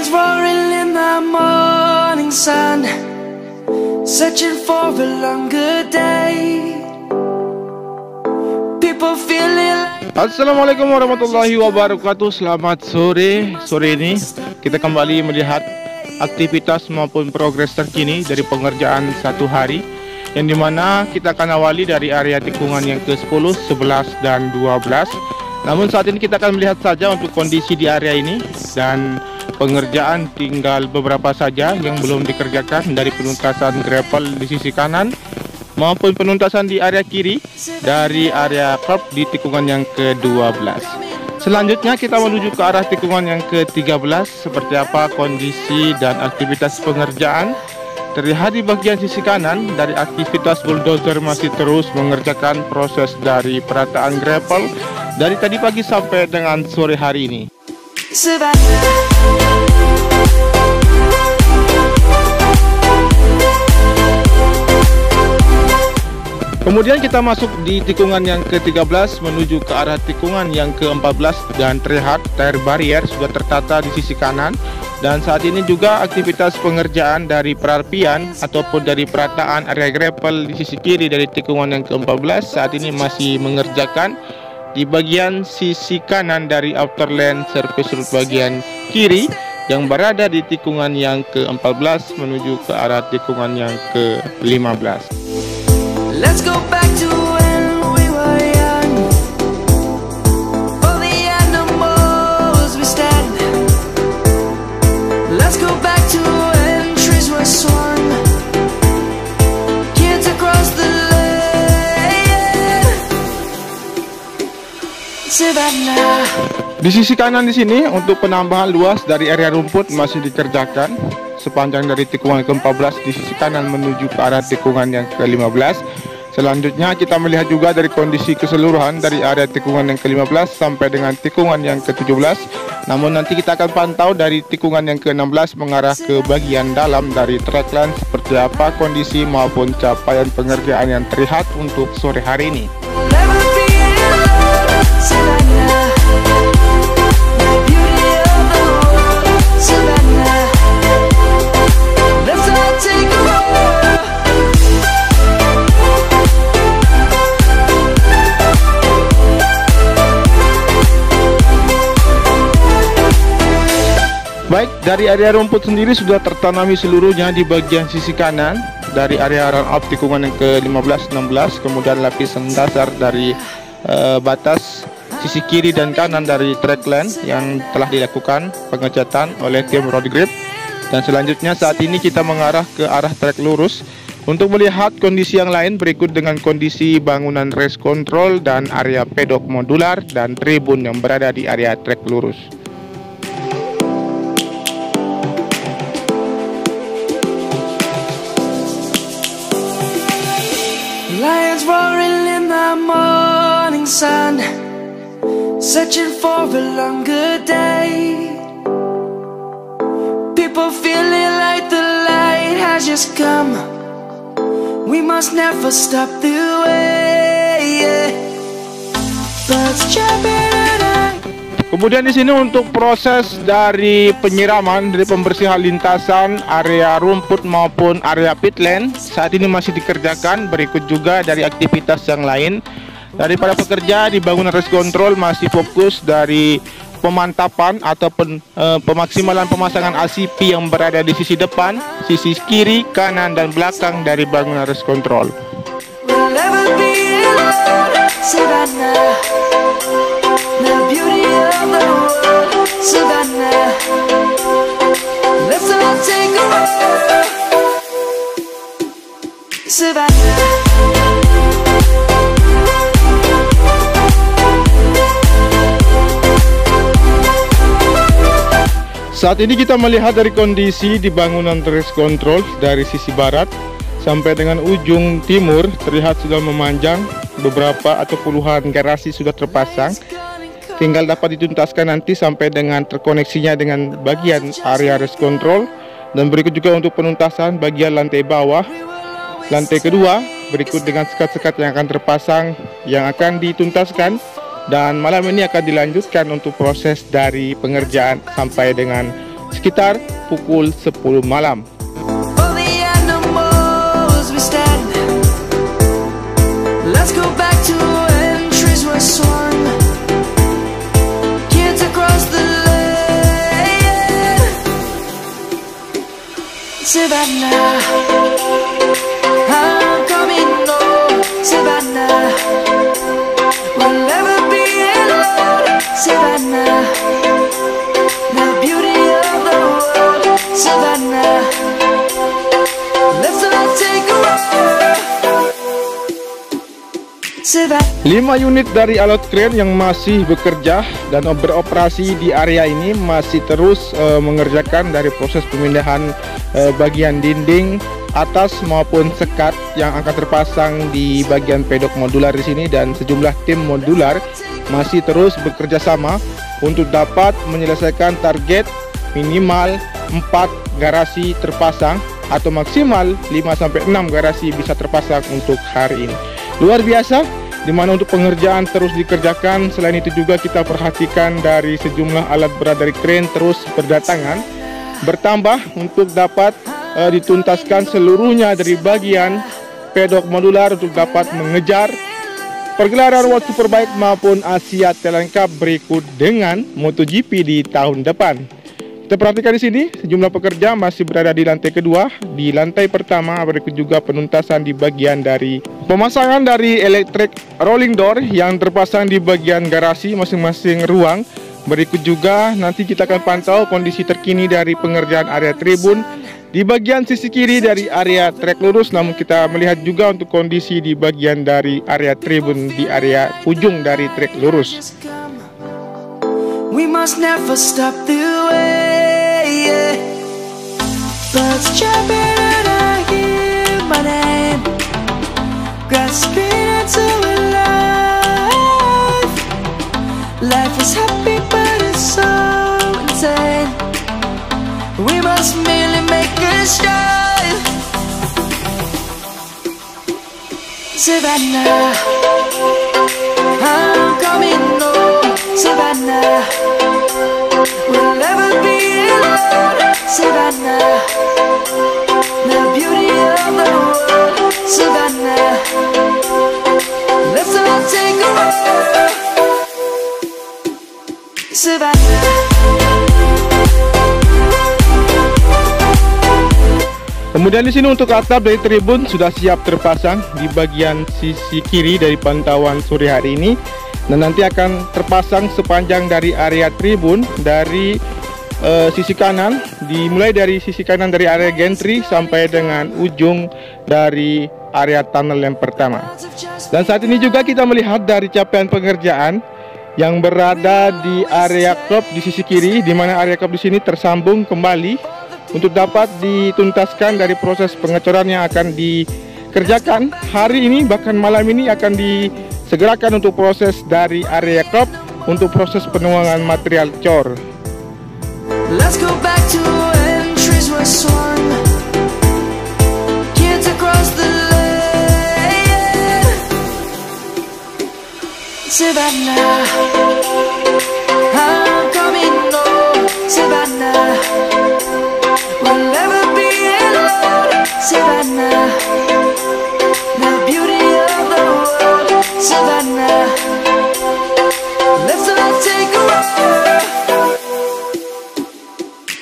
Lions roaring in the morning sun, searching for a longer day. People feeling like... Assalamualaikum warahmatullahi wabarakatuh. Selamat sore. Sore ini kita kembali melihat aktivitas maupun progres terkini dari pengerjaan satu hari, yang dimana kita akan awali dari area tikungan yang ke-10, 11, dan 12. Namun saat ini kita akan melihat saja untuk kondisi di area ini, dan pengerjaan tinggal beberapa saja yang belum dikerjakan, dari penuntasan gravel di sisi kanan maupun penuntasan di area kiri dari area curb di tikungan yang ke-12. Selanjutnya kita menuju ke arah tikungan yang ke-13. Seperti apa kondisi dan aktivitas pengerjaan terlihat di bagian sisi kanan. Dari aktivitas bulldozer masih terus mengerjakan proses dari perataan gravel dari tadi pagi sampai dengan sore hari ini. Kemudian kita masuk di tikungan yang ke-13 menuju ke arah tikungan yang ke-14, dan terlihat tire barrier sudah tertata di sisi kanan. Dan saat ini juga aktivitas pengerjaan dari perapian ataupun dari perataan area gravel di sisi kiri dari tikungan yang ke-14 saat ini masih mengerjakan di bagian sisi kanan dari outer lane surface road bagian kiri yang berada di tikungan yang ke-14 menuju ke arah tikungan yang ke-15. Let's go back to when we were young. For the animals we stand. Let's go back to when trees were swung. Kids across the lane. Savannah. Di sisi kanan di sini untuk penambahan luas dari area rumput masih dikerjakan sepanjang dari tikungan ke-14 di sisi kanan menuju ke arah tikungan yang ke-15. Selanjutnya kita melihat juga dari kondisi keseluruhan dari area tikungan yang ke-15 sampai dengan tikungan yang ke-17. Namun nanti kita akan pantau dari tikungan yang ke-16 mengarah ke bagian dalam dari trackline seperti apa kondisi maupun capaian pengerjaan yang terlihat untuk sore hari ini. Baik, dari area rumput sendiri sudah tertanami seluruhnya di bagian sisi kanan dari area run up tikungan yang ke-15, 16, kemudian lapisan dasar dari batas sisi kiri dan kanan dari trackline yang telah dilakukan pengecatan oleh tim road grip. Dan selanjutnya saat ini kita mengarah ke arah trek lurus untuk melihat kondisi yang lain berikut dengan kondisi bangunan race control dan area pedok modular dan tribun yang berada di area trek lurus. Lions roaring in the morning sun, searching for a longer day. People feeling like the light has just come. We must never stop the way. Birds chirping and Kemudian di sini untuk proses dari penyiraman dari pembersihan lintasan area rumput maupun area pit lane saat ini masih dikerjakan. Berikut juga dari aktivitas yang lain dari para pekerja di bangunan race control masih fokus dari pemantapan ataupun pemaksimalan pemasangan ACP yang berada di sisi depan, sisi kiri, kanan, dan belakang dari bangunan race control. we'll never be alone. Savannah, the beauty of the world. Savannah, let's all take a walk. Savannah. Saat ini kita melihat dari kondisi di bangunan race control dari sisi barat sampai dengan ujung timur terlihat sudah memanjang, beberapa atau puluhan garasi sudah terpasang. Tinggal dapat dituntaskan nanti sampai dengan terkoneksinya dengan bagian area race control. Dan berikut juga untuk penuntasan bagian lantai bawah, lantai kedua, berikut dengan sekat-sekat yang akan terpasang yang akan dituntaskan. Dan malam ini akan dilanjutkan untuk proses dari pengerjaan sampai dengan sekitar pukul 10 malam. For the animals we stand. Let's go back to when trees were swung. Kids across the lane. Savannah, I'm coming home. Savannah, we'll never be alone. Savannah, the beauty of the world. Savannah, let's all take a ride. Savannah. 5 unit dari alat kren yang masih bekerja dan beroperasi di area ini masih terus mengerjakan dari proses pemindahan bagian dinding atas maupun sekat yang akan terpasang di bagian pedok modular di sini, dan sejumlah tim modular masih terus bekerja sama untuk dapat menyelesaikan target minimal 4 garasi terpasang atau maksimal 5-6 garasi bisa terpasang untuk hari ini. Luar biasa, di mana untuk pengerjaan terus dikerjakan. Selain itu juga kita perhatikan dari sejumlah alat berat dari kren terus berdatangan bertambah untuk dapat dituntaskan seluruhnya dari bagian pedok modular untuk dapat mengejar pergelaran World Superbike maupun Asia Talent Cup berikut dengan MotoGP di tahun depan. Kita perhatikan di sini sejumlah pekerja masih berada di lantai kedua. Di lantai pertama berikut juga penuntasan di bagian dari pemasangan dari electric rolling door yang terpasang di bagian garasi masing-masing ruang. Berikut juga nanti kita akan pantau kondisi terkini dari pengerjaan area tribun di bagian sisi kiri dari area trek lurus. Namun kita melihat juga untuk kondisi di bagian dari area tribun di area ujung dari trek lurus. We must never stop the way, yeah. Birds chirping and I hear my name, grasping into life. Life is happy but it's so insane. We must merely make a start. Savannah, I'm coming home. Savannah, we'll never be alone. Savannah, the beauty of the world. Savannah, let's all take a ride. Savannah. Kemudian di sini untuk atap dari tribun sudah siap terpasang di bagian sisi kiri dari pantauan sore hari ini, dan nanti akan terpasang sepanjang dari area tribun dari sisi kanan, dimulai dari sisi kanan dari area gantry sampai dengan ujung dari area tunnel yang pertama. Dan saat ini juga kita melihat dari capaian pengerjaan yang berada di area klub di sisi kiri, di mana area klub di sini tersambung kembali untuk dapat dituntaskan dari proses pengecoran yang akan dikerjakan hari ini, bahkan malam ini akan disegerakan untuk proses dari area klub untuk proses penuangan material cor. Let's go back to when trees were swung. Kids across the lane. Savannah, I'm coming home. Savannah, we'll never be alone. Savannah, the beauty of the world. Savannah, let's all take a ride.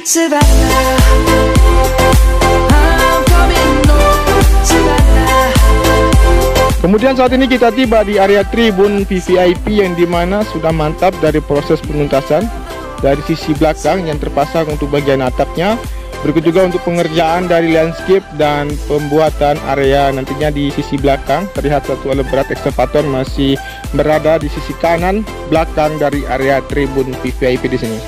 Savannah, I'm coming home. Savannah. Kemudian saat ini kita tiba di area tribun VVIP yang dimana sudah mantap dari proses penuntasan dari sisi belakang yang terpasang untuk bagian atapnya. Berikut juga untuk pengerjaan dari landscape dan pembuatan area nantinya di sisi belakang. Terlihat satu alat berat ekskavator masih berada di sisi kanan belakang dari area tribun VVIP di sini.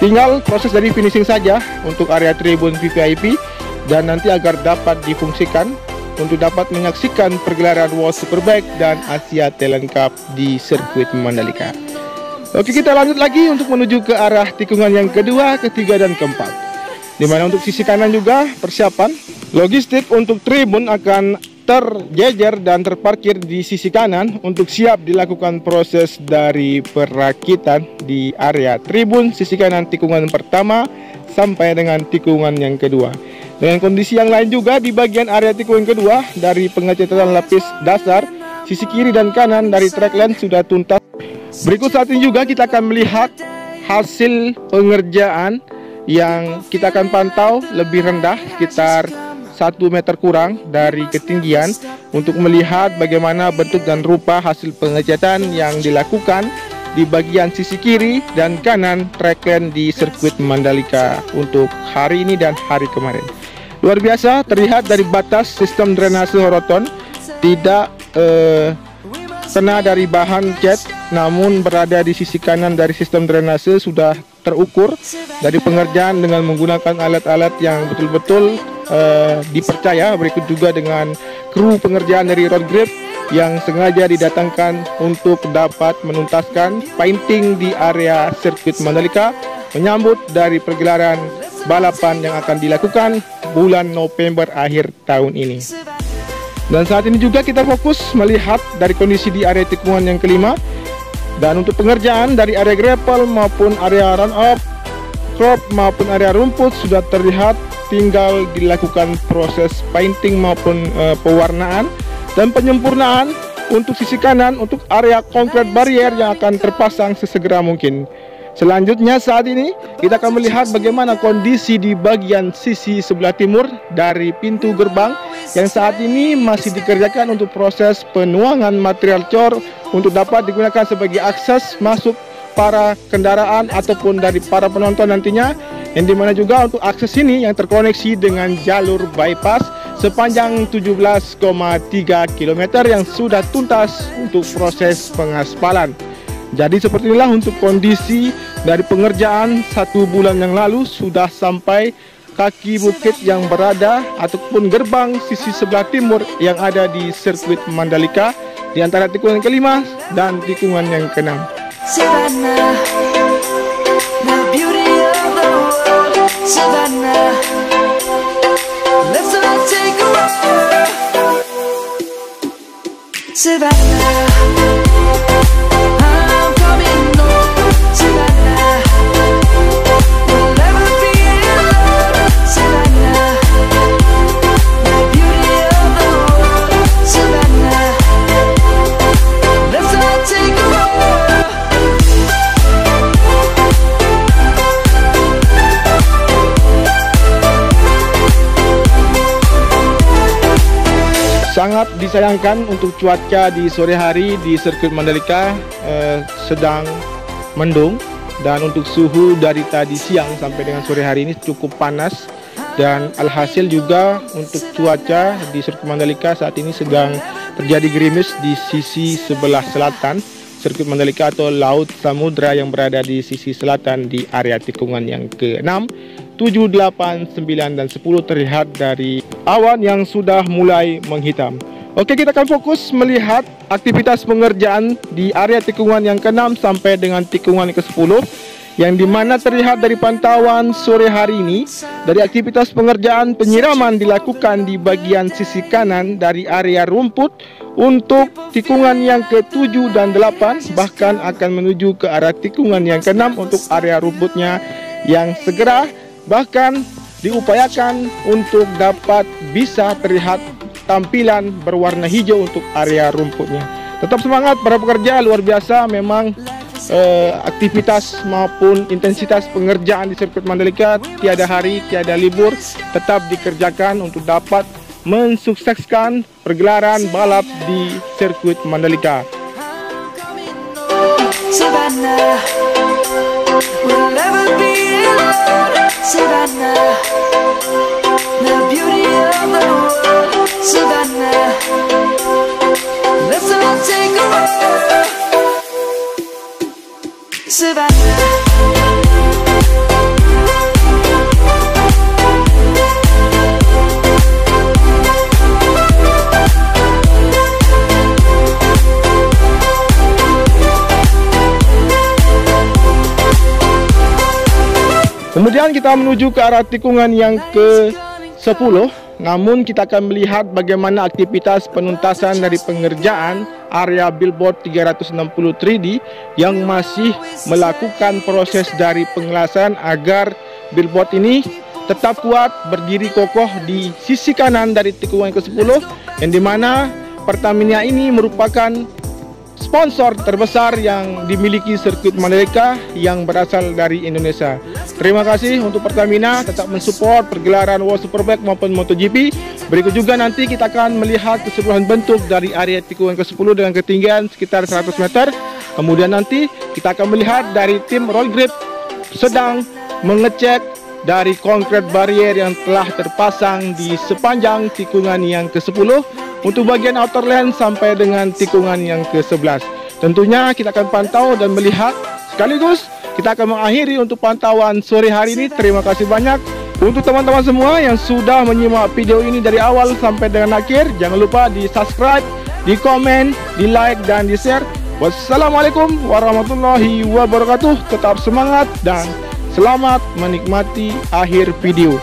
Tinggal proses dari finishing saja untuk area tribun VVIP, dan nanti agar dapat difungsikan untuk dapat menyaksikan pergelaran World Superbike dan Asia Talent Cup di sirkuit Mandalika. Oke, kita lanjut lagi untuk menuju ke arah tikungan yang kedua, ketiga, dan keempat. Dimana untuk sisi kanan juga persiapan logistik untuk tribun akan terjejer dan terparkir di sisi kanan untuk siap dilakukan proses dari perakitan di area tribun sisi kanan tikungan pertama sampai dengan tikungan yang kedua. Dengan kondisi yang lain juga di bagian area tikungan kedua dari pengecatan lapis dasar sisi kiri dan kanan dari track lane sudah tuntas. Berikut saat ini juga kita akan melihat hasil pengerjaan yang kita akan pantau lebih rendah sekitar 1 meter kurang dari ketinggian untuk melihat bagaimana bentuk dan rupa hasil pengecatan yang dilakukan di bagian sisi kiri dan kanan track lane di sirkuit Mandalika untuk hari ini dan hari kemarin. Luar biasa, terlihat dari batas sistem drainase Horoton tidak kena dari bahan cat, namun berada di sisi kanan dari sistem drainase sudah terukur dari pengerjaan dengan menggunakan alat-alat yang betul-betul dipercaya. Berikut juga dengan kru pengerjaan dari Road Grip yang sengaja didatangkan untuk dapat menuntaskan painting di area sirkuit Mandalika menyambut dari pergelaran balapan yang akan dilakukan bulan November akhir tahun ini. Dan saat ini juga kita fokus melihat dari kondisi di area tikungan yang kelima. Dan untuk pengerjaan dari area gravel maupun area run up, crop maupun area rumput sudah terlihat, tinggal dilakukan proses painting maupun pewarnaan dan penyempurnaan untuk sisi kanan untuk area konkret barrier yang akan terpasang sesegera mungkin. Selanjutnya saat ini kita akan melihat bagaimana kondisi di bagian sisi sebelah timur dari pintu gerbang yang saat ini masih dikerjakan untuk proses penuangan material cor untuk dapat digunakan sebagai akses masuk para kendaraan ataupun dari para penonton nantinya, yang dimana juga untuk akses ini yang terkoneksi dengan jalur bypass sepanjang 17,3 km yang sudah tuntas untuk proses pengaspalan. Jadi seperti inilah untuk kondisi dari pengerjaan 1 bulan yang lalu sudah sampai kaki bukit yang berada ataupun gerbang sisi sebelah timur yang ada di sirkuit Mandalika di antara tikungan yang kelima dan tikungan yang keenam. Savannah, the beauty of the world, Savannah, let's all take a walk, Savannah, I'm coming home, Savannah, we'll never be alone, Savannah, the beauty of the world, Savannah, let's all take a walk. Sangat disayangkan untuk cuaca di sore hari di sirkuit Mandalika sedang mendung, dan untuk suhu dari tadi siang sampai dengan sore hari ini cukup panas, dan alhasil juga untuk cuaca di sirkuit Mandalika saat ini sedang terjadi gerimis di sisi sebelah selatan sirkuit Mandalika atau Laut Samudra yang berada di sisi selatan di area tikungan yang ke-6, 7, 8, 9, dan 10 terlihat dari awan yang sudah mulai menghitam. Oke, kita akan fokus melihat aktivitas pengerjaan di area tikungan yang ke-6 sampai dengan tikungan ke-10, yang dimana terlihat dari pantauan sore hari ini dari aktivitas pengerjaan penyiraman dilakukan di bagian sisi kanan dari area rumput untuk tikungan yang ke-7 dan 8, bahkan akan menuju ke arah tikungan yang ke-6 untuk area rumputnya yang segera bahkan diupayakan untuk dapat bisa terlihat tampilan berwarna hijau untuk area rumputnya. Tetap semangat para pekerja, luar biasa memang aktivitas maupun intensitas pengerjaan di sirkuit Mandalika tiada hari, tiada libur, tetap dikerjakan untuk dapat mensukseskan pergelaran balap di sirkuit Mandalika. Savannah, we'll never be alone, Savannah, the beauty of the world, Savannah, let's all take a walk, Savannah. Kemudian kita menuju ke arah tikungan yang ke-10 namun kita akan melihat bagaimana aktivitas penuntasan dari pengerjaan area billboard 360 3D yang masih melakukan proses dari pengelasan agar billboard ini tetap kuat berdiri kokoh di sisi kanan dari tikungan ke-10, yang dimana Pertamina ini merupakan sponsor terbesar yang dimiliki sirkuit Mandalika yang berasal dari Indonesia. Terima kasih untuk Pertamina tetap mensupport pergelaran World Superbike maupun MotoGP. Berikut juga nanti kita akan melihat keseluruhan bentuk dari area tikungan ke-10 dengan ketinggian sekitar 100 meter. Kemudian nanti kita akan melihat dari tim Roll Grip sedang mengecek dari konkret barrier yang telah terpasang di sepanjang tikungan yang ke-10 untuk bagian outer lane sampai dengan tikungan yang ke-11. Tentunya kita akan pantau dan melihat sekaligus kita akan mengakhiri untuk pantauan sore hari ini. Terima kasih banyak untuk teman-teman semua yang sudah menyimak video ini dari awal sampai dengan akhir. Jangan lupa di subscribe, di komen, di like, dan di share. Wassalamualaikum warahmatullahi wabarakatuh. Tetap semangat dan selamat menikmati akhir video.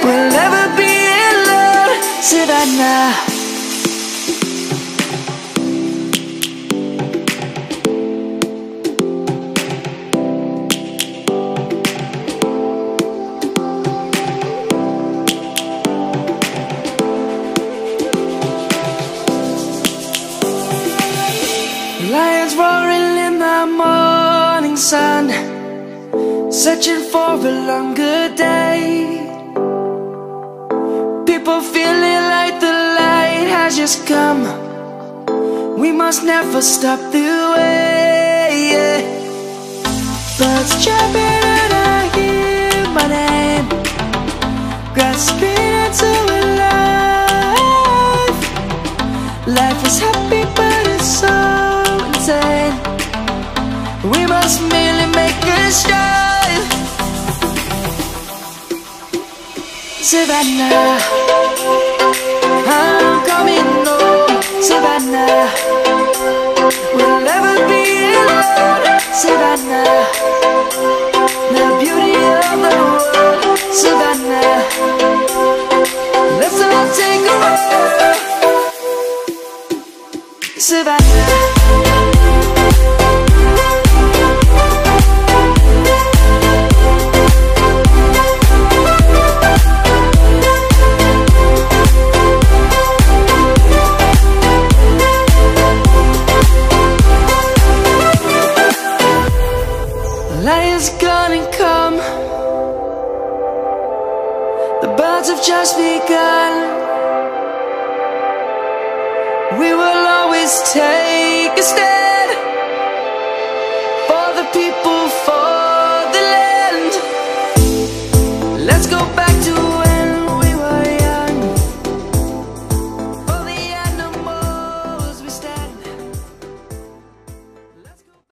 We'll never be alone, Savannah. Lions roaring in the morning sun, searching for a longer day. People feeling like the light has just come. We must never stop the way, yeah. Birds chirping and I hear my name, grasping into a life. Life is happy but it's so insane. We must merely make a strive. Savannah, I'm coming home, Savannah. We'll never be alone, Savannah. The beauty of the world, Savannah. Let's all take a walk, Savannah. Lions gonna come. The birds have just begun. We will always take a stand for the people, for the land. Let's go back.